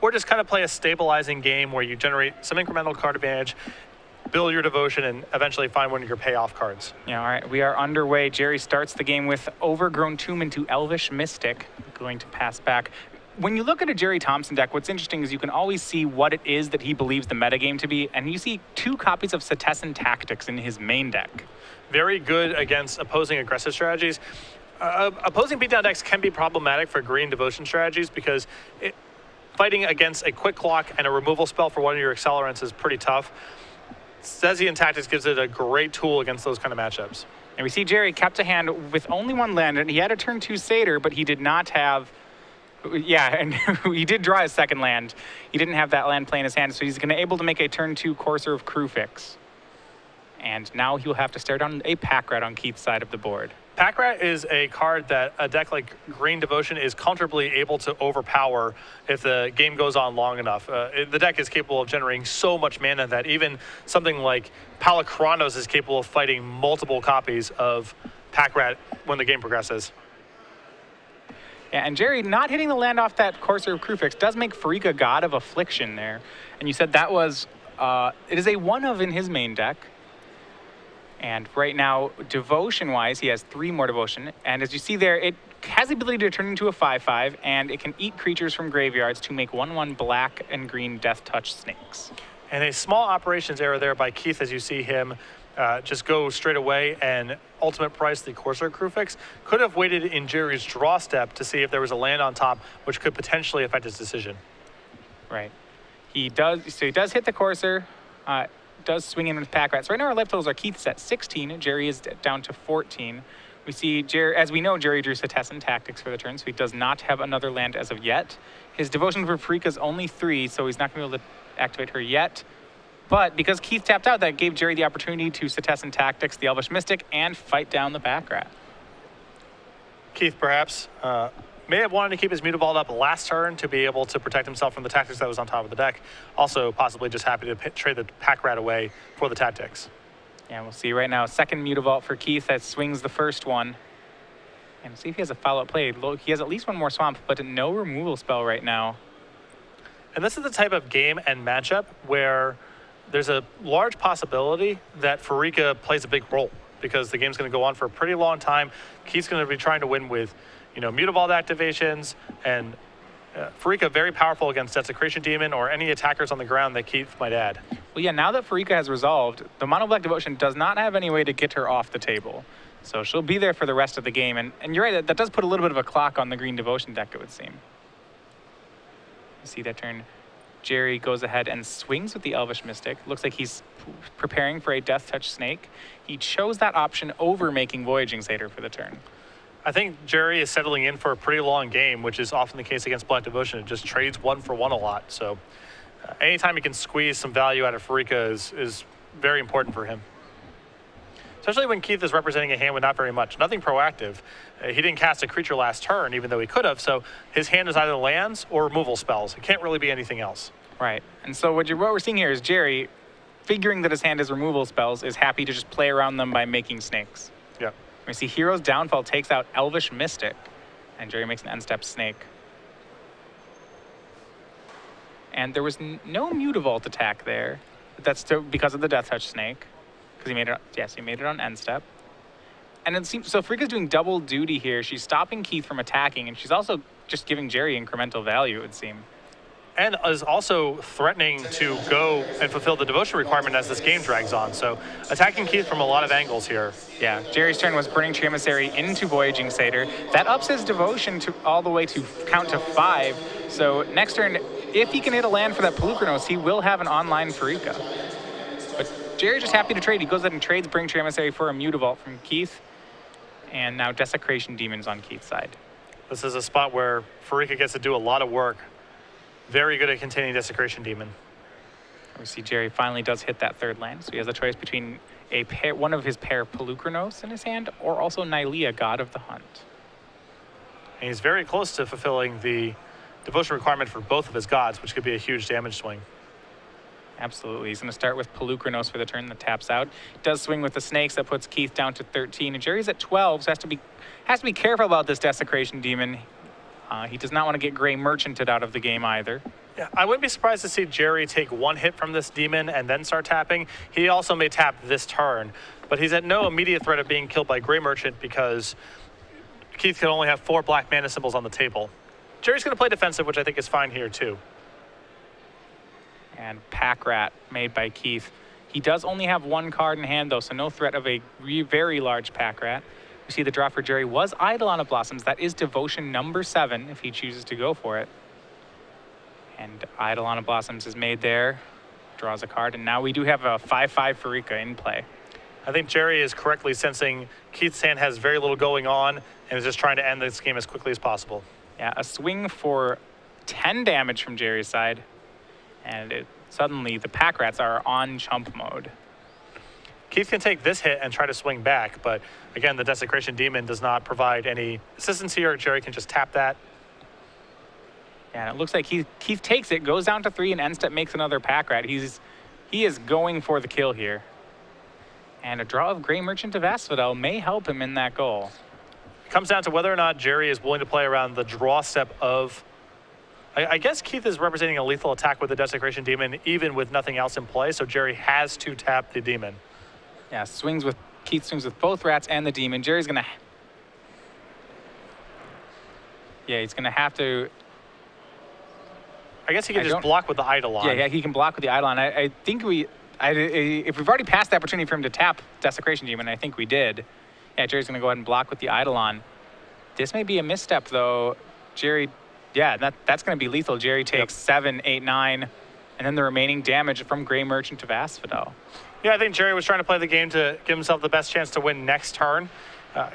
or just kind of play a stabilizing game where you generate some incremental card advantage, build your devotion, and eventually find one of your payoff cards. Yeah, all right, we are underway. Gerry starts the game with Overgrown Tomb into Elvish Mystic, going to pass back. When you look at a Gerry Thompson deck, what's interesting is you can always see what it is that he believes the metagame to be, and you see 2 copies of Cetizen Tactics in his main deck. Very good against opposing aggressive strategies. Opposing beatdown decks can be problematic for green devotion strategies because fighting against a quick clock and a removal spell for one of your accelerants is pretty tough. Cetizen Tactics gives it a great tool against those kind of matchups. And we see Gerry kept a hand with only 1 land, and he had a turn 2 Satyr, but he did not have... Yeah, and he did draw his 2nd land. He didn't have that land play in his hand, so he's going to able to make a turn 2 Courser of Crewfix. And now he'll have to stare down a Pack Rat on Keith's side of the board. Pack Rat is a card that a deck like Green Devotion is comfortably able to overpower if the game goes on long enough. The deck is capable of generating so much mana that even something like Palakronos is capable of fighting multiple copies of Pack Rat when the game progresses. Yeah, and Gerry not hitting the land off that Courser of Crewfix does make Pharika God of Affliction there. And you said that was, it is a 1-of in his main deck. And right now, devotion-wise, he has 3 more devotion. And as you see there, it has the ability to turn into a 5/5, and it can eat creatures from graveyards to make 1/1 black and green Death Touch snakes. And a small operations error there by Keith as you see him just go straight away and ultimate price the Courser Crewfix. Could have waited in Gerry's draw step to see if there was a land on top, which could potentially affect his decision. Right. He does hit the Courser. Does swing in with Pack Rat. So right now our life totals are Keith's at 16, Gerry is down to 14. We see, as we know, Gerry drew Cetizen Tactics for the turn, so he does not have another land as of yet. His devotion for Pharika is only 3, so he's not going to be able to activate her yet. But because Keith tapped out, that gave Gerry the opportunity to Cetizen Tactics the Elvish Mystic and fight down the Pack Rat. Keith perhaps may have wanted to keep his Mutavault up last turn to be able to protect himself from the Tactics that was on top of the deck. Also possibly just happy to trade the Pack Rat away for the Tactics. Yeah, we'll see right now. 2nd Mutavault for Keith that swings the first one. And see if he has a follow-up play. He has at least 1 more Swamp, but no removal spell right now. And this is the type of game and matchup where there's a large possibility that Pharika plays a big role because the game's going to go on for a pretty long time. Keith's going to be trying to win with, Mutavault activations, and Pharika very powerful against Desecration Demon or any attackers on the ground that Keith might add. Well, yeah, now that Pharika has resolved, the Mono Black Devotion does not have any way to get her off the table. So she'll be there for the rest of the game. And you're right, that does put a little bit of a clock on the Green Devotion deck, it would seem. You see that turn. Gerry goes ahead and swings with the Elvish Mystic. Looks like he's preparing for a Death Touch Snake. He chose that option over making Voyaging Satyr for the turn. I think Gerry is settling in for a pretty long game, which is often the case against Black Devotion. It just trades 1 for 1 a lot. So anytime he can squeeze some value out of Pharika is very important for him. Especially when Keith is representing a hand with not very much. Nothing proactive. He didn't cast a creature last turn, even though he could have. So his hand is either lands or removal spells. It can't really be anything else. Right. And so what we're seeing here is Gerry, figuring that his hand is removal spells, is happy to just play around them by making snakes. Yeah. We see Hero's Downfall takes out Elvish Mystic, and Gerry makes an end-step snake. And there was no Mutavault attack there. That's still because of the Death Touch snake. Because he made it, yes, he made it on end step. And it seems, so Pharika's doing double duty here. She's stopping Keith from attacking, and she's also just giving Gerry incremental value, it would seem. And is also threatening to go and fulfill the devotion requirement as this game drags on. So attacking Keith from a lot of angles here. Yeah, Gerry's turn was Burning Tree Emissary into Voyaging Satyr. That ups his devotion to all the way to count to 5. So next turn, if he can hit a land for that Palukronos, he will have an online Pharika. But Gerry's just happy to trade. He goes ahead and trades Burning Tree Emissary for a Mutavault from Keith. And now Desecration Demon's on Keith's side. This is a spot where Pharika gets to do a lot of work. Very good at containing Desecration Demon. We see Gerry finally does hit that 3rd land, so he has a choice between one of his pair Palukronos in his hand, or also Nylea, God of the Hunt. And he's very close to fulfilling the devotion requirement for both of his gods, which could be a huge damage swing. Absolutely. He's going to start with Palukronos for the turn that taps out. Does swing with the snakes. That puts Keith down to 13. And Gerry's at 12, so has to be careful about this Desecration Demon. He does not want to get Gray Merchanted out of the game either. Yeah, I wouldn't be surprised to see Gerry take one hit from this demon and then start tapping. He also may tap this turn, but he's at no immediate threat of being killed by Gray Merchant because Keith can only have 4 black mana symbols on the table. Gerry's going to play defensive, which I think is fine here too. And Pack Rat made by Keith. He does only have 1 card in hand though, so no threat of a very large Pack Rat. We see the draw for Gerry was Eidolon of Blossoms. That is devotion number 7 if he chooses to go for it. And Eidolon of Blossoms is made there, draws a card, and now we do have a 5/5 Pharika in play. I think Gerry is correctly sensing Keith's hand has very little going on and is just trying to end this game as quickly as possible. Yeah, a swing for 10 damage from Gerry's side, and suddenly the Pack Rats are on chump mode. Keith can take this hit and try to swing back, but again, the Desecration Demon does not provide any assistance here. Gerry can just tap that. Yeah, and it looks like Keith takes it, goes down to 3, and end step makes another Pack Rat. He is going for the kill here. And a draw of Gray Merchant of Asphodel may help him in that goal. It comes down to whether or not Gerry is willing to play around the draw step of... I guess Keith is representing a lethal attack with the Desecration Demon, even with nothing else in play, so Gerry has to tap the Demon. Yeah, Keith swings with both Rats and the Demon. Gerry's gonna... Yeah, he's gonna have to... I guess he can just block with the Eidolon. Yeah, he can block with the Eidolon. I think if we've already passed the opportunity for him to tap Desecration Demon, I think we did. Yeah, Gerry's going to go ahead and block with the Eidolon. This may be a misstep, though. Gerry, yeah, that's going to be lethal. Gerry takes 7, 8, 9, and then the remaining damage from Gray Merchant of Asphodel. Yeah, I think Gerry was trying to play the game to give himself the best chance to win next turn.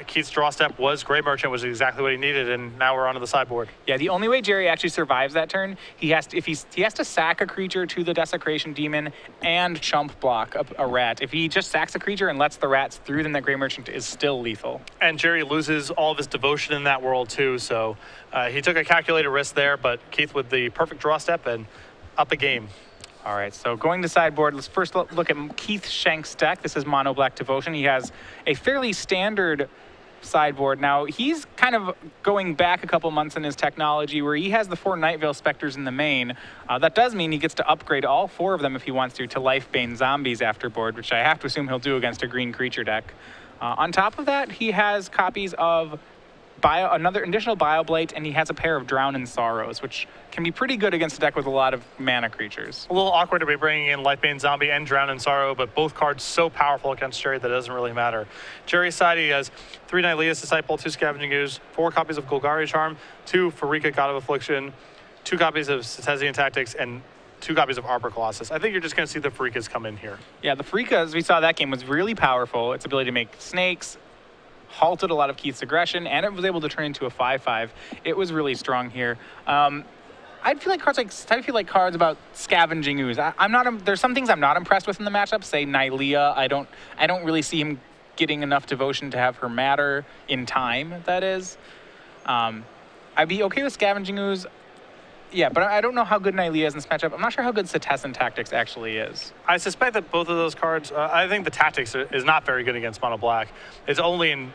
Keith's draw step was Gray Merchant, was exactly what he needed, and now we're onto the sideboard. Yeah, the only way Gerry actually survives that turn, he has to sack a creature to the Desecration Demon and chump block a rat. If he just sacks a creature and lets the rats through, then that Gray Merchant is still lethal. And Gerry loses all of his devotion in that world too, so he took a calculated risk there, but Keith with the perfect draw step and up a game. All right, so going to sideboard, let's first look at Keith Schenck's deck. This is Mono Black Devotion. He has a fairly standard sideboard. Now, he's kind of going back a couple months in his technology where he has the 4 Nightveil Specters in the main. That does mean he gets to upgrade all 4 of them if he wants to Lifebane Zombies after board, which I have to assume he'll do against a green creature deck. On top of that, he has copies of another additional Bioblade, and he has a pair of Drown in Sorrows, which can be pretty good against a deck with a lot of mana creatures. A little awkward to be bringing in Lifebane Zombie and Drown in Sorrow, but both cards so powerful against Gerry that it doesn't really matter. Gerry's side, he has 3 Nylea's Disciple, 2 Scavenging Ooze, 4 copies of Golgari Charm, 2 Pharika God of Affliction, 2 copies of Cetesian Tactics, and 2 copies of Arbor Colossus. I think you're just going to see the Pharikas come in here. Yeah, the Pharika, as we saw that game, was really powerful. Its ability to make snakes, halted a lot of Keith's aggression, and it was able to turn into a 5/5. It was really strong here. I feel like cards about Scavenging Ooze. There's some things I'm not impressed with in the matchup. Say Nylea, I don't really see him getting enough devotion to have her matter in time. That is, I'd be okay with Scavenging Ooze. Yeah, but I don't know how good Nylea is in this matchup. I'm not sure how good Cetesian Tactics actually is. I suspect that both of those cards, I think the Tactics is not very good against Mono Black. It's only in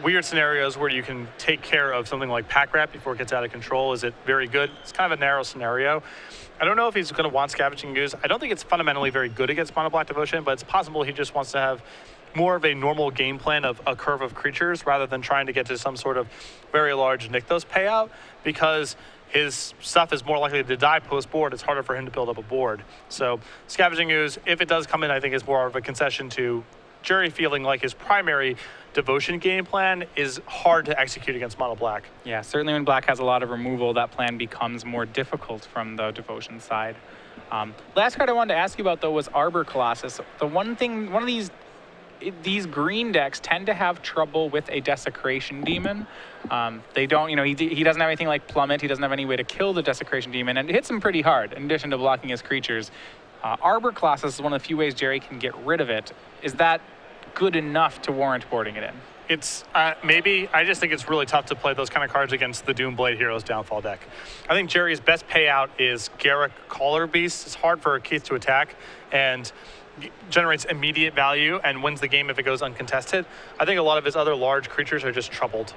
weird scenarios where you can take care of something like Pack Rat before it gets out of control. Is it very good? It's kind of a narrow scenario. I don't know if he's going to want Scavenging Ooze. I don't think it's fundamentally very good against Mono Black Devotion, but it's possible he just wants to have more of a normal game plan of a curve of creatures rather than trying to get to some sort of very large Nykthos payout, because his stuff is more likely to die post-board. It's harder for him to build up a board. So Scavenging Ooze, if it does come in, I think is more of a concession to Gerry feeling like his primary devotion game plan is hard to execute against Mono Black. Yeah, certainly when Black has a lot of removal, that plan becomes more difficult from the devotion side. Last card I wanted to ask you about, though, was Arbor Colossus. One of these green decks tend to have trouble with a Desecration Demon. They don't, he doesn't have anything like Plummet. He doesn't have any way to kill the Desecration Demon, and it hits him pretty hard in addition to blocking his creatures. Arbor Colossus is one of the few ways Gerry can get rid of it. Is that good enough to warrant boarding it in? It's maybe. I just think it's really tough to play those kind of cards against the Doomblade Heroes Downfall deck. I think Gerry's best payout is Garruk Caller Beast. It's hard for Keith to attack and generates immediate value and wins the game if it goes uncontested. I think a lot of his other large creatures are just troubled.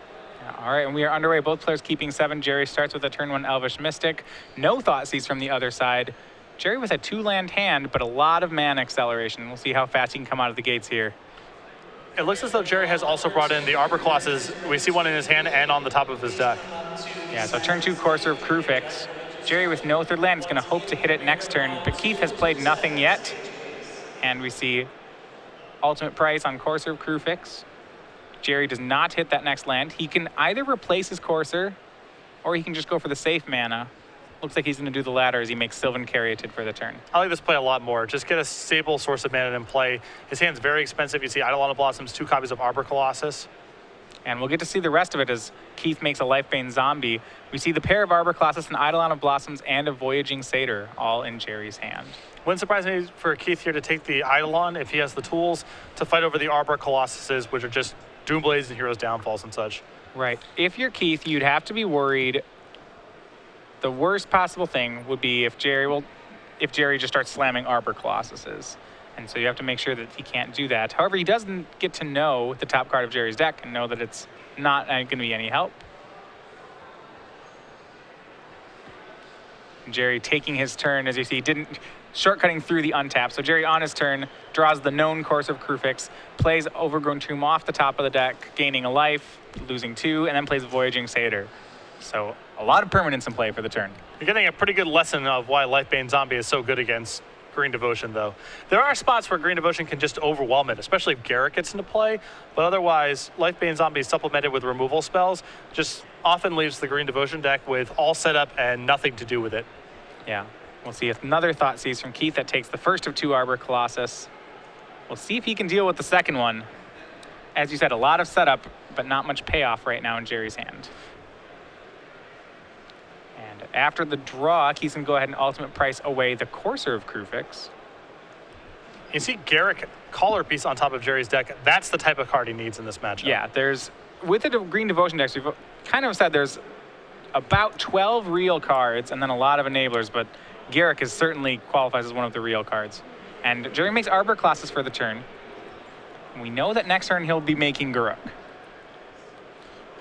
All right, and we are underway. Both players keeping 7. Gerry starts with a turn 1 Elvish Mystic. No Thoughtseize from the other side. Gerry with a 2-land hand, but a lot of mana acceleration. We'll see how fast he can come out of the gates here. It looks as though Gerry has also brought in the Arbor Colossus. We see one in his hand and on the top of his deck. Yeah, so turn 2 Courser of Krufix. Gerry with no 3rd land is going to hope to hit it next turn, but Keith has played nothing yet. And we see ultimate price on Courser of Krufix. Gerry does not hit that next land. He can either replace his Courser, or he can just go for the safe mana. Looks like he's going to do the latter as he makes Sylvan Caryatid for the turn. I like this play a lot more. Just get a stable source of mana in play. His hand's very expensive. You see Eidolon of Blossoms, 2 copies of Arbor Colossus. And we'll get to see the rest of it as Keith makes a Lifebane Zombie. We see the pair of Arbor Colossus, an Eidolon of Blossoms, and a Voyaging Satyr, all in Gerry's hand. Wouldn't surprise me for Keith here to take the Eidolon if he has the tools to fight over the Arbor Colossuses, which are just Doomblades and Heroes Downfalls and such. Right. If you're Keith, you'd have to be worried. The worst possible thing would be if Gerry just starts slamming Arbor Colossuses. And so you have to make sure that he can't do that. However, he doesn't get to know the top card of Gerry's deck and know that it's not going to be any help. Gerry taking his turn, as you see, didn't shortcutting through the untap. So Gerry on his turn draws the known Courser of Krufix, plays Overgrown Tomb off the top of the deck, gaining a life, losing 2, and then plays Voyaging Satyr. So a lot of permanence in play for the turn. You're getting a pretty good lesson of why Lifebane Zombie is so good against Green Devotion, though. There are spots where Green Devotion can just overwhelm it, especially if Garrett gets into play, but otherwise, Lifebane Zombie supplemented with removal spells just often leaves the Green Devotion deck with all set up and nothing to do with it. Yeah. We'll see another Thoughtseize from Keith that takes the first of 2 Arbor Colossus. We'll see if he can deal with the second one. As you said, a lot of setup, but not much payoff right now in Gerry's hand. And after the draw, Keith can go ahead and ultimate price away the Courser of Krufix. You see Garrick Collar Piece on top of Gerry's deck. That's the type of card he needs in this matchup. Yeah, with the Green Devotion decks, we've kind of said there's about 12 real cards and then a lot of enablers, but Garrick certainly qualifies as one of the real cards. And Gerry makes Arbor Colossus for the turn. We know that next turn he'll be making Garruk.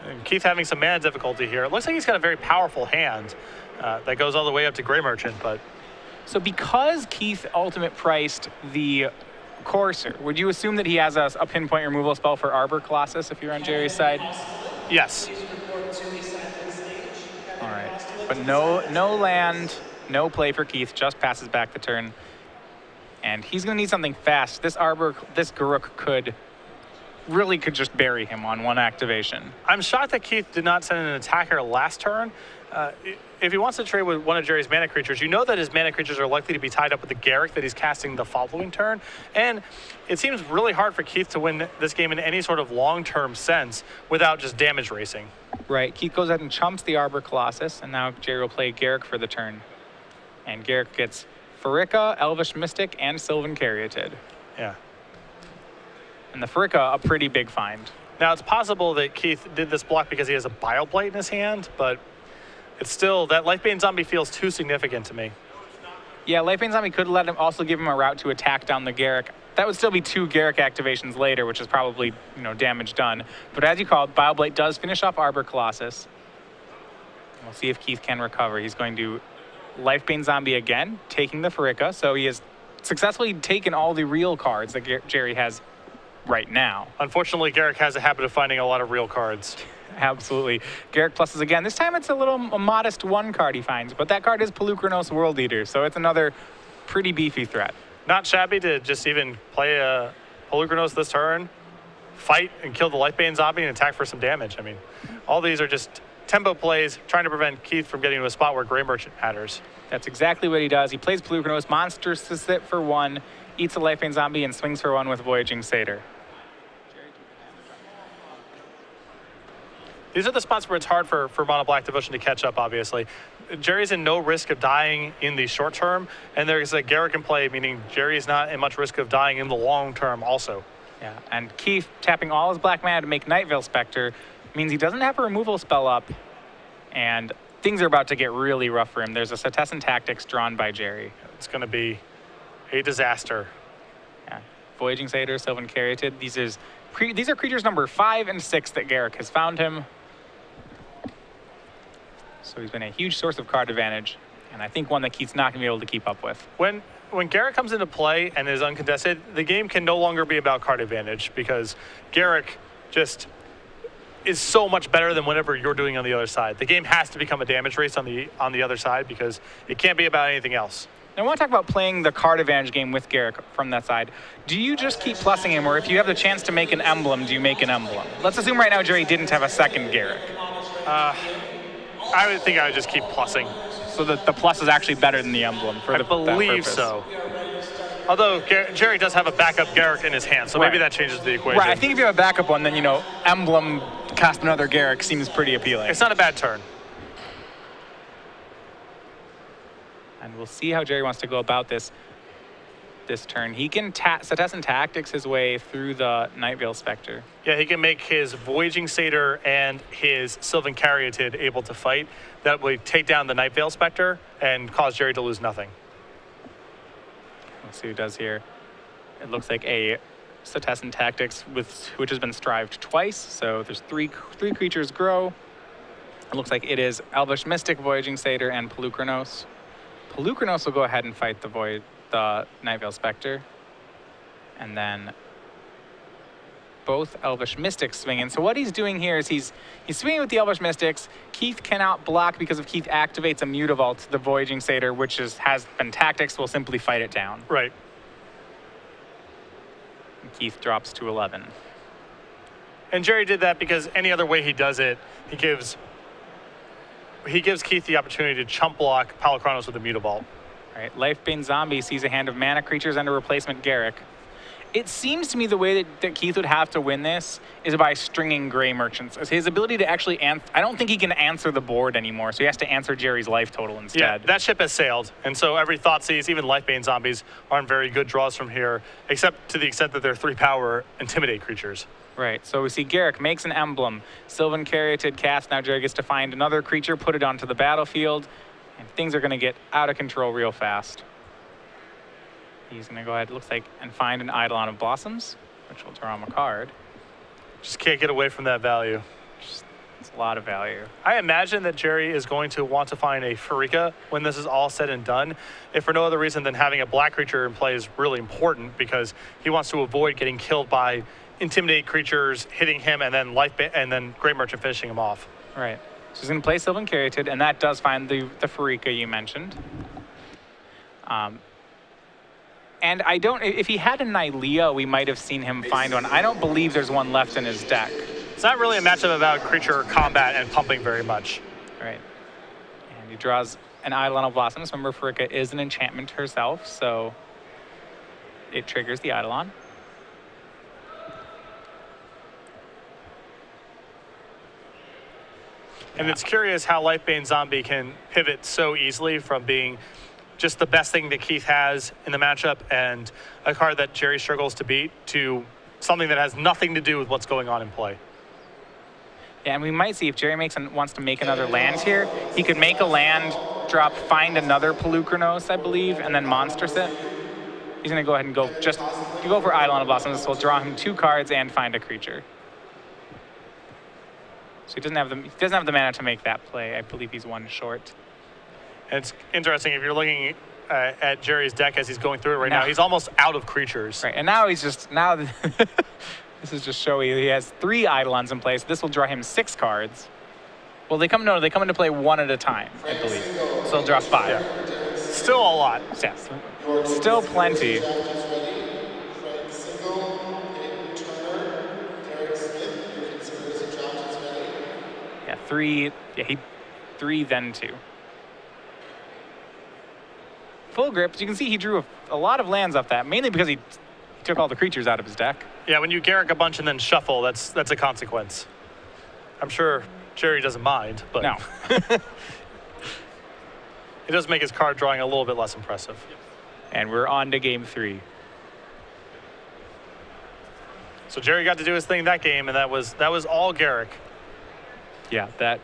And Keith having some mana difficulty here. It looks like he's got a very powerful hand that goes all the way up to Grey Merchant, but... So because Keith ultimate priced the Courser, would you assume that he has a pinpoint removal spell for Arbor Colossus if you're on Gerry's side? Yes. All right, but no land, no play for Keith, just passes back the turn. And he's going to need something fast. This Garruk could just bury him on one activation. I'm shocked that Keith did not send an attacker last turn. If he wants to trade with one of Gerry's mana creatures, you know that his mana creatures are likely to be tied up with the Garrick that he's casting the following turn. And it seems really hard for Keith to win this game in any sort of long-term sense without just damage racing. Right, Keith goes ahead and chumps the Arbor Colossus, and now Gerry will play Garrick for the turn. And Garrick gets Pharika, Elvish Mystic, and Sylvan Caryatid. Yeah. And the Pharika, a pretty big find. Now, it's possible that Keith did this block because he has a Bioblight in his hand, but it's still, that Lifebane Zombie feels too significant to me. Yeah, Lifebane Zombie could let him also give him a route to attack down the Garrick. That would still be 2 Garrick activations later, which is probably, damage done. But as you called, Bioblight does finish off Arbor Colossus. We'll see if Keith can recover. He's going to Lifebane Zombie again, taking the Pharika. So he has successfully taken all the real cards that Gerry has right now. Unfortunately, Garrick has a habit of finding a lot of real cards. Absolutely. Garrick pluses again. This time it's a modest 1 card he finds, but that card is Pelucranos World Eater, so it's another pretty beefy threat. Not shabby to just even play a Pelucranos this turn, fight and kill the Lifebane Zombie and attack for some damage. I mean, all these are just tempo plays trying to prevent Keith from getting to a spot where Grey Merchant matters. That's exactly what he does. He plays Pelucranos, monsters it for 1, eats a Lifebane Zombie, and swings for 1 with Voyaging Satyr. These are the spots where it's hard for Mono Black Devotion to catch up, obviously. Gerry's in no risk of dying in the short term, and there's a Garrick in play, meaning Gerry's not in much risk of dying in the long term also. Yeah, and Keith tapping all his black mana to make Night Veil Spectre means he doesn't have a removal spell up, and things are about to get really rough for him. There's a Setessan Tactics drawn by Gerry. It's going to be a disaster. Yeah, Voyaging Satyr, Sylvan Caryatid. These are creatures number 5 and 6 that Garrick has found him. So he's been a huge source of card advantage, and I think one that Keith's not going to be able to keep up with. When Garrick comes into play and is uncontested, the game can no longer be about card advantage because Garrick just is so much better than whatever you're doing on the other side. The game has to become a damage race on the other side because it can't be about anything else. Now, I want to talk about playing the card advantage game with Garrick from that side. Do you just keep plussing him, or if you have the chance to make an emblem, do you make an emblem? Let's assume right now Gerry didn't have a second Garrick. I would think I would just keep plussing. So the plus is actually better than the emblem for I believe so. Although Gerry does have a backup Garrick in his hand, so maybe that changes the equation. Right, I think if you have a backup one, then, you know, emblem cast another Garrick seems pretty appealing. It's not a bad turn. And we'll see how Gerry wants to go about this turn. He can Setessan Tactics his way through the Night Veil Spectre. Yeah, he can make his Voyaging Satyr and his Sylvan Caryatid able to fight. That would take down the Night Veil Spectre and cause Gerry to lose nothing. Let's see who does here. It looks like a Setessan Tactics which has been strived twice. So there's three creatures grow. It looks like it is Elvish Mystic, Voyaging Satyr, and Polukranos. Polukranos will go ahead and fight the Night Veil Spectre. And then both Elvish Mystics swing in. So what he's doing here is he's swinging with the Elvish Mystics. Keith cannot block because if Keith activates a Mutavault, the Voyaging Satyr, which has been Tactics, will simply fight it down. Right. And Keith drops to 11. And Gerry did that because any other way he does it, he gives Keith the opportunity to chump block Polukranos with a Mutavault. All right, Lifebane Zombie sees a hand of mana creatures and a replacement Garrick. It seems to me the way that Keith would have to win this is by stringing Gray Merchants. As his ability to actually I don't think he can answer the board anymore, so he has to answer Gerry's life total instead. Yeah, that ship has sailed, and so every Thoughtseize, even Lifebane Zombies, aren't very good draws from here, except to the extent that they're 3-power Intimidate creatures. Right, so we see Garrick makes an emblem. Sylvan Caryatid cast. Now Gerry gets to find another creature, put it onto the battlefield, and things are going to get out of control real fast. He's going to go ahead, it looks like, and find an Eidolon of Blossoms, which will draw him a card. Just can't get away from that value. It's a lot of value. I imagine that Gerry is going to want to find a Pharika when this is all said and done, if for no other reason than having a black creature in play is really important because he wants to avoid getting killed by Intimidate creatures hitting him and then Great Merchant finishing him off. Right. So he's going to play Sylvan Caryatid, and that does find the Pharika you mentioned. And if he had a Nylea, we might have seen him find one. I don't believe there's one left in his deck. It's not really a matchup about creature combat and pumping very much. Right. And he draws an Eidolon of Blossoms. Remember, Pharika is an enchantment herself, so it triggers the Eidolon. And it's curious how Lifebane Zombie can pivot so easily from being just the best thing that Keith has in the matchup and a card that Gerry struggles to beat to something that has nothing to do with what's going on in play. Yeah, and we might see if Gerry wants to make another land here, he could make a land, drop, find another Polukranos, I believe, and then monster set. He's going to go ahead and go for Eidolon of Blossoms. This will draw him 2 cards and find a creature. So he doesn't have the mana to make that play. I believe he's 1 short. And it's interesting, if you're looking at Gerry's deck as he's going through it right now, he's almost out of creatures. Right, and now he's just, this is just showy. He has 3 Eidolons in place. This will draw him 6 cards. Well, they come into play 1 at a time, I believe. So he'll draw 5. Yeah. Still a lot. Yes, still plenty. Yeah, 3, he 3, then 2. Full grip, as you can see, he drew a lot of lands off that, mainly because he took all the creatures out of his deck. Yeah, when you Garrick a bunch and then shuffle, that's a consequence. I'm sure Gerry doesn't mind, but no. It does make his card drawing a little bit less impressive. And we're on to game 3. So Gerry got to do his thing that game, and that was all Garrick. Yeah,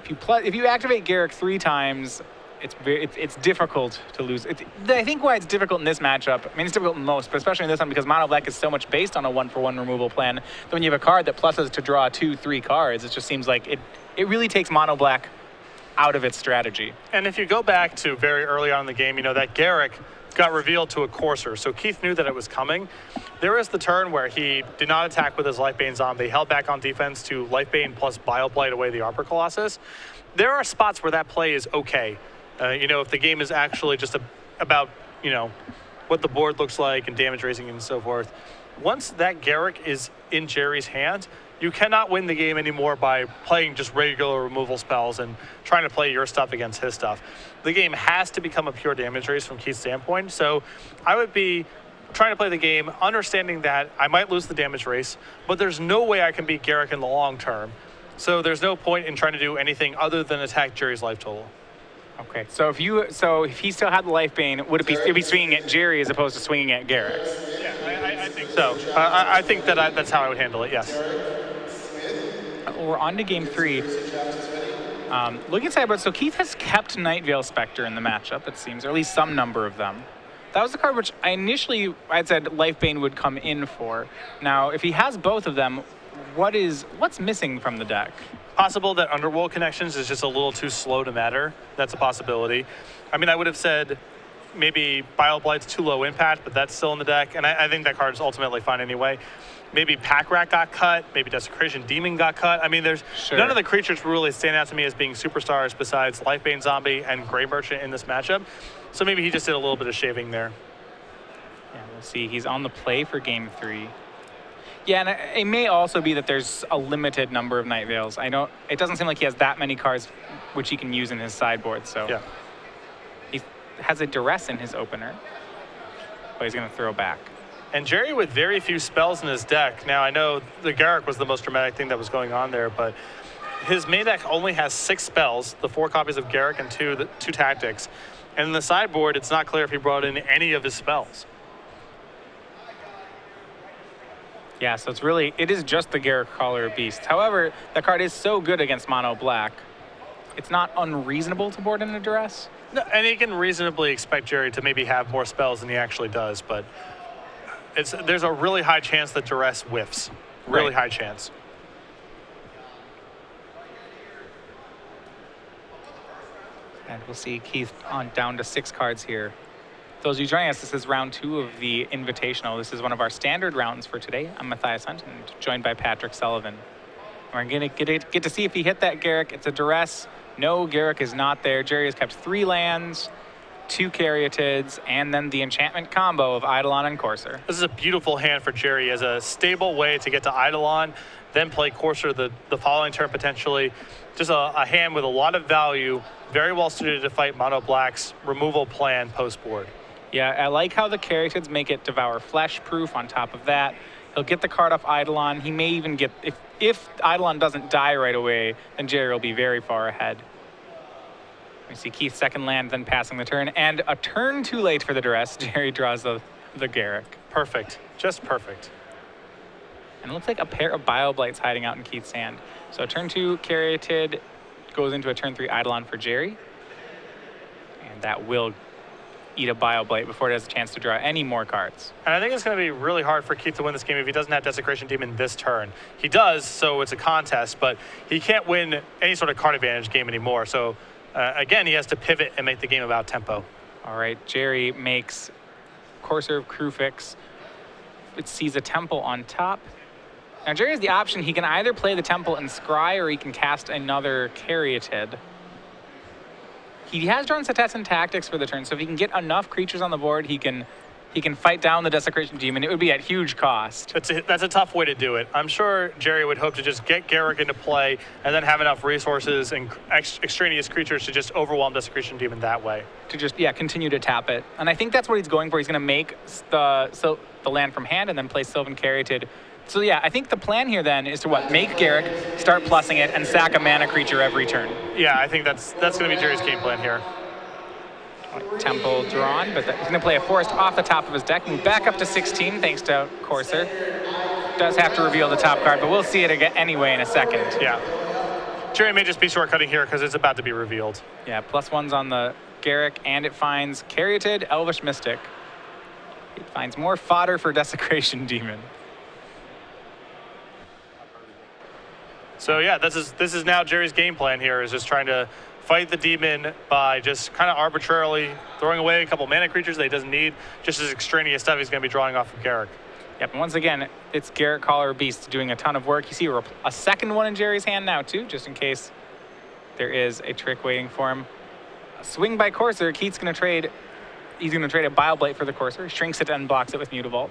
if you activate Garrick 3 times, it's difficult to lose. I think why it's difficult in this matchup, I mean, it's difficult in most, but especially in this one because Mono Black is so much based on a 1-for-1 removal plan that when you have a card that pluses to draw 2, 3 cards, it just seems like it really takes Mono Black out of its strategy. And if you go back to very early on in the game, you know, that Gerrick got revealed to a courser, so Keith knew that it was coming. There was the turn where he did not attack with his Lifebane Zombie, held back on defense to Lifebane plus Bioblight away the Arbor Colossus. There are spots where that play is okay. You know, if the game is actually just about, you know, what the board looks like and damage raising and so forth. Once that Gerrick is in Gerry's hand, you cannot win the game anymore by playing just regular removal spells and trying to play your stuff against his stuff. The game has to become a pure damage race from Keith's standpoint. So I would be trying to play the game, understanding that I might lose the damage race, but there's no way I can beat Gerrick in the long term. So there's no point in trying to do anything other than attack Gerry's life total. Okay, so if he still had the Lifebane, would it be swinging at Gerry as opposed to swinging at Gerrick? Yeah, I think so. I think that that's how I would handle it, yes. We're on to game 3. Looking at sideboard, so Keith has kept Night Veil Spectre in the matchup, it seems, or at least some number of them. That was the card which I'd said Lifebane would come in for. Now, if he has both of them, what's missing from the deck? Possible that Underworld Connections is just a little too slow to matter. That's a possibility. I mean, I would have said maybe Bioblight's too low impact, but that's still in the deck, and I think that card's ultimately fine anyway. Maybe Pack Rat got cut, maybe Desecration Demon got cut. I mean, there's none of the creatures really stand out to me as being superstars besides Lifebane Zombie and Grey Merchant in this matchup. So maybe he just did a little bit of shaving there. Yeah, we'll see. He's on the play for game 3. Yeah, and it may also be that there's a limited number of Night Veils. It doesn't seem like he has that many cards which he can use in his sideboard, so. Yeah. He has a Duress in his opener, but he's gonna throw back. And Gerry with very few spells in his deck. Now, I know the Gerrick was the most dramatic thing that was going on there, but his main deck only has 6 spells, the 4 copies of Gerrick and 2 tactics. And in the sideboard, it's not clear if he brought in any of his spells. Yeah, so it is just the Gerrick Caller Beast. However, that card is so good against mono black, it's not unreasonable to board in a Duress. No, and he can reasonably expect Gerry to maybe have more spells than he actually does, but there's a really high chance that Duress whiffs. Really high chance. And we'll see Keith down to 6 cards here. Those of you joining us, this is round 2 of the Invitational. This is one of our standard rounds for today. I'm Matthias Hunt, and joined by Patrick Sullivan. We're going to get to see if he hit that Gerrick. It's a Duress. No, Gerrick is not there. Gerry has kept 3 lands, 2 Caryatids, and then the enchantment combo of Eidolon and Courser. This is a beautiful hand for Gerry as a stable way to get to Eidolon, then play Courser the following turn potentially. Just a hand with a lot of value, very well suited to fight Mono Black's removal plan post-board. Yeah, I like how the Caryatids make it Devour Flesh proof on top of that. He'll get the card off Eidolon. He may even get, if Eidolon doesn't die right away, then Gerry will be very far ahead. We see Keith's second land, then passing the turn, and a turn too late for the Duress. Gerry draws the Gerrick. Perfect, just perfect. And it looks like a pair of Bioblights hiding out in Keith's hand. So turn 2 Caryatid goes into a turn 3 Eidolon for Gerry. And that will eat a Bioblight before it has a chance to draw any more cards. And I think it's going to be really hard for Keith to win this game if he doesn't have Desecration Demon this turn. He does, so it's a contest, but he can't win any sort of card advantage game anymore. So again, he has to pivot and make the game about tempo. All right, Gerry makes Courser of Kruphix. It sees a Temple on top. Now Gerry has the option, he can either play the Temple and Scry, or he can cast another Caryatid. He has drawn Setets and Tactics for the turn, so if he can get enough creatures on the board, he can fight down the Desecration Demon. It would be at huge cost. That's a tough way to do it. I'm sure Gerry would hope to just get Gerrick into play and then have enough resources and extraneous creatures to just overwhelm Desecration Demon that way. To just, continue to tap it. And I think that's what he's going for. He's going to make the land from hand and then play Sylvan Caryatid. So yeah, I think the plan here then is to make Gerrick, start plussing it, and sack a mana creature every turn. Yeah, I think that's going to be Gerry's game plan here. Temple drawn, but he's going to play a Forest off the top of his deck, move back up to 16 thanks to Courser. Does have to reveal the top card, but we'll see it again anyway in a second. Yeah. Gerry may just be shortcutting here because it's about to be revealed. Yeah, +1's on the Gerrick, and it finds Caryatid, Elvish Mystic. It finds more fodder for Desecration Demon. So yeah, this is now Gerry's game plan here, is just trying to fight the demon by just kind of arbitrarily throwing away a couple mana creatures that he doesn't need, just as extraneous stuff he's going to be drawing off of Gerry. Yep, and once again, it's Garrett Caller Beast doing a ton of work. You see a second one in Gerry's hand now, too, just in case there is a trick waiting for him. A swing by Courser. Keith's going to trade. He's going to trade a Bile-Blight for the Courser. Shrinks it and blocks it with Mutavault.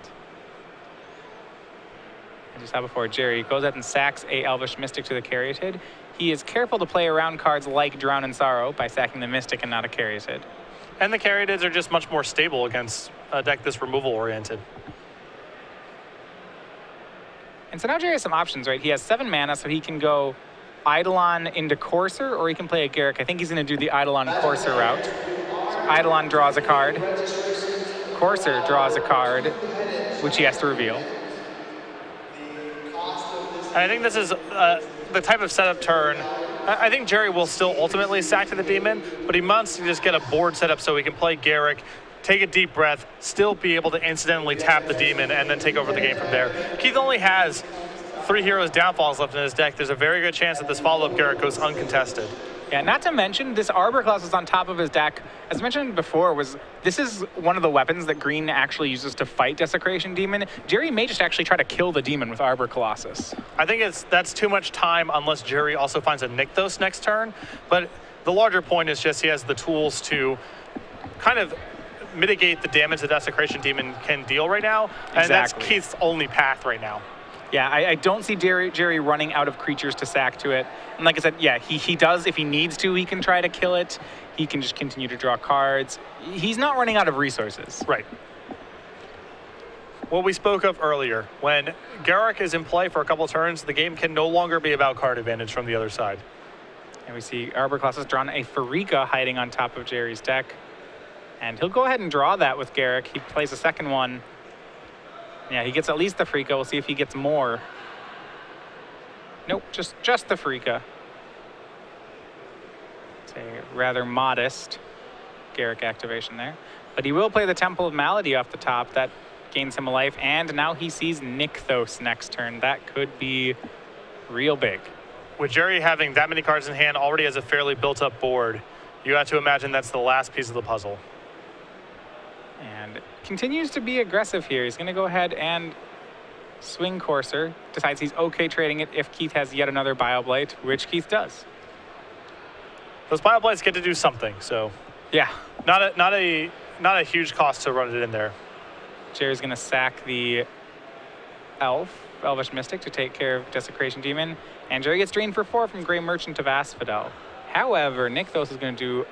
I just saw before, Gerry goes ahead and sacks a Elvish Mystic to the Caryatid. He is careful to play around cards like Drown in Sorrow by sacking the Mystic and not a Caryatid. And the Caryatids are just much more stable against a deck this removal-oriented. And so now Gerry has some options, right? He has 7 mana, so he can go Eidolon into Courser, or he can play a Garruk. I think he's going to do the Eidolon Courser route. So Eidolon draws a card. Courser draws a card, which he has to reveal. And I think this is the type of setup turn. I think Gerry will still ultimately sack to the demon, but he must just get a board set up so he can play Garruk, take a deep breath, still be able to incidentally tap the demon, and then take over the game from there. Keith only has 3 Heroes Downfalls left in his deck. There's a very good chance that this follow-up Garruk goes uncontested. Yeah, not to mention, this Arbor Colossus is on top of his deck. As mentioned before, this is one of the weapons that Green actually uses to fight Desecration Demon. Gerry may just actually try to kill the demon with Arbor Colossus. I think that's too much time unless Gerry also finds a Nykthos next turn. But the larger point is just he has the tools to kind of mitigate the damage the Desecration Demon can deal right now. And that's Keith's only path right now. Yeah, I don't see Gerry running out of creatures to sack to it. And like I said, yeah, he does, if he needs to, he can try to kill it. He can just continue to draw cards. He's not running out of resources. Right. What we spoke of earlier, when Garruk is in play for a couple turns, the game can no longer be about card advantage from the other side. And we see Arbor Colossus drawn a Pharika hiding on top of Gerry's deck. And he'll go ahead and draw that with Garruk. He plays a second one. Yeah, he gets at least the Pharika. We'll see if he gets more. Nope, just the Pharika. It's a rather modest Garruk activation there. But he will play the Temple of Malady off the top. That gains him a life. And now he sees Nykthos next turn. That could be real big. With Gerry having that many cards in hand, already has a fairly built-up board, you have to imagine that's the last piece of the puzzle. And continues to be aggressive here. He's going to go ahead and swing Courser. Decides he's okay trading it if Keith has yet another Bile-Blight, which Keith does. Those Bile-Blights get to do something, so yeah, not a huge cost to run it in there. Gerry's going to sack the Elvish Mystic to take care of Desecration Demon, and Gerry gets drained for 4 from Grey Merchant of Asphodel. However, Nykthos is going to do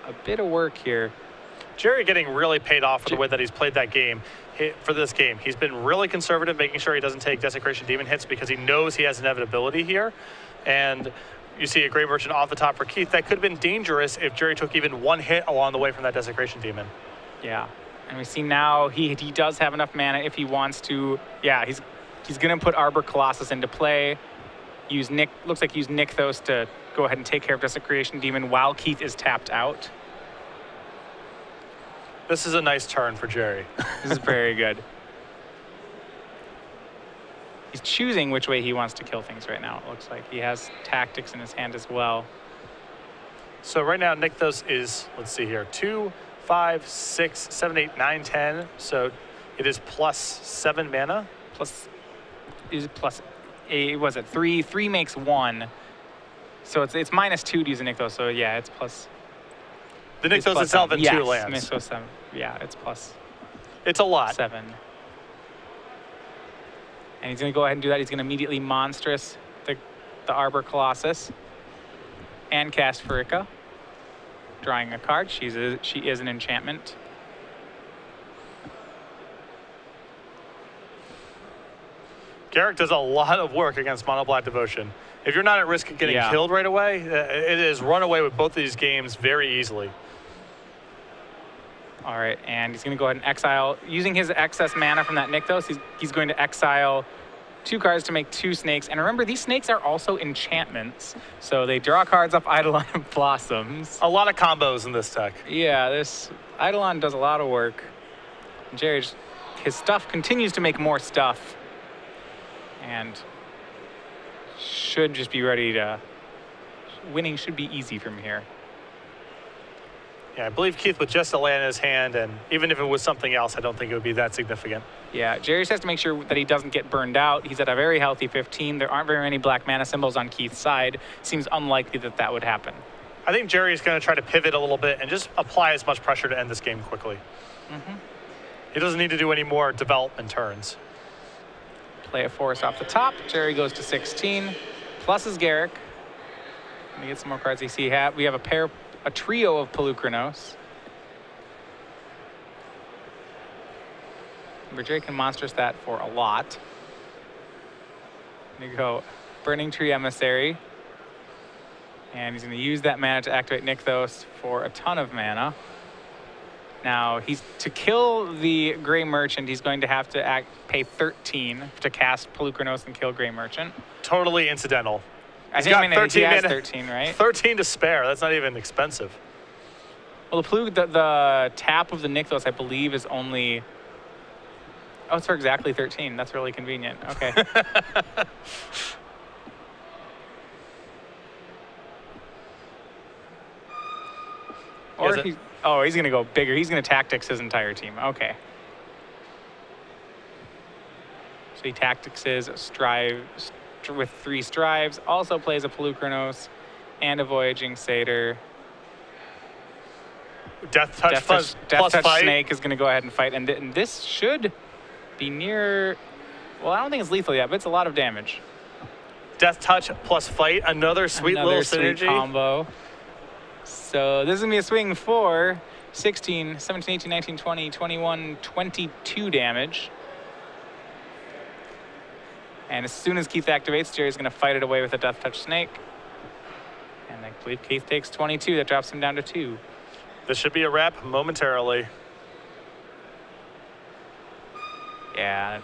a bit of work here. Gerry getting really paid off for the way that he's played that game for this game. He's been really conservative, making sure he doesn't take Desecration Demon hits because he knows he has inevitability here. And you see a Grey Merchant off the top for Keith. That could have been dangerous if Gerry took even 1 hit along the way from that Desecration Demon. Yeah, and we see now he does have enough mana if he wants to. Yeah, he's going to put Arbor Colossus into play. Looks like use Nykthos to go ahead and take care of Desecration Demon while Keith is tapped out. This is a nice turn for Gerry. This is very good. He's choosing which way he wants to kill things right now, it looks like. He has tactics in his hand as well. So right now, Nykthos is, let's see here, 2, 5, 6, 7, 8, 9, 10. So it is plus 7 mana. Was it 3? 3 makes 1. So it's -2 to use a Nykthos. So yeah, it's plus. The Nykthos itself in 2 lands. Yes, Nykthos 7. Yeah, it's plus. It's a lot. 7. And he's going to go ahead and do that. He's going to immediately Monstrous the Arbor Colossus and cast Pharika. Drawing a card. She is an enchantment. Garruk does a lot of work against Mono Black Devotion. If you're not at risk of getting killed right away, it is run away with both of these games very easily. All right, and he's going to go ahead and exile. Using his excess mana from that Nykthos, he's going to exile 2 cards to make 2 snakes. And remember, these snakes are also enchantments. So they draw cards off Eidolon and Blossoms. A lot of combos in this deck. Yeah, this Eidolon does a lot of work. Gerry, his stuff continues to make more stuff. And should just be ready to... Winning should be easy from here. Yeah, I believe Keith with just a land in his hand, and even if it was something else, I don't think it would be that significant. Yeah, Gerry just has to make sure that he doesn't get burned out. He's at a very healthy 15. There aren't very many black mana symbols on Keith's side. Seems unlikely that that would happen. I think Gerry is going to try to pivot a little bit and just apply as much pressure to end this game quickly. He doesn't need to do any more development turns. Play a force off the top. Gerry goes to 16. Plus is Garrick. Let me get some more cards. You see, we have a trio of Pelucranos. But Gerry can monstrous that for a lot. There you go. Burning Tree Emissary. And he's going to use that mana to activate Nykthos for a ton of mana. Now, to kill the Gray Merchant, he's going to have to pay 13 to cast Pelucranos and kill Gray Merchant. Totally incidental. I think he has 13, right? 13 to spare. That's not even expensive. Well, the tap of the Nykthos, I believe, is only... Oh, it's for exactly 13. That's really convenient. Okay. Or he's going to go bigger. He's going to tactics his entire team. Okay. So he tactics his with 3 strives. Also plays a Pelucranos and a Voyaging Satyr. Death Touch plus fight. Snake is going to go ahead and fight. And this should be near... Well, I don't think it's lethal yet, but it's a lot of damage. Death Touch plus fight. Another sweet little synergy. Sweet combo. So this is going to be a swing for 16, 17, 18, 19, 20, 21, 22 damage. And as soon as Keith activates, Gerry's going to fight it away with a Death Touch Snake. And I believe Keith takes 22. That drops him down to 2. This should be a wrap momentarily. Yeah, that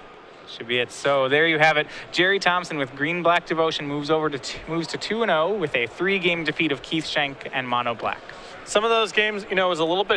should be it. So there you have it. Gerry Thompson with Green-Black Devotion moves to 2-0 with a 3-game defeat of Keith Schenck and Mono Black. Some of those games, was a little bit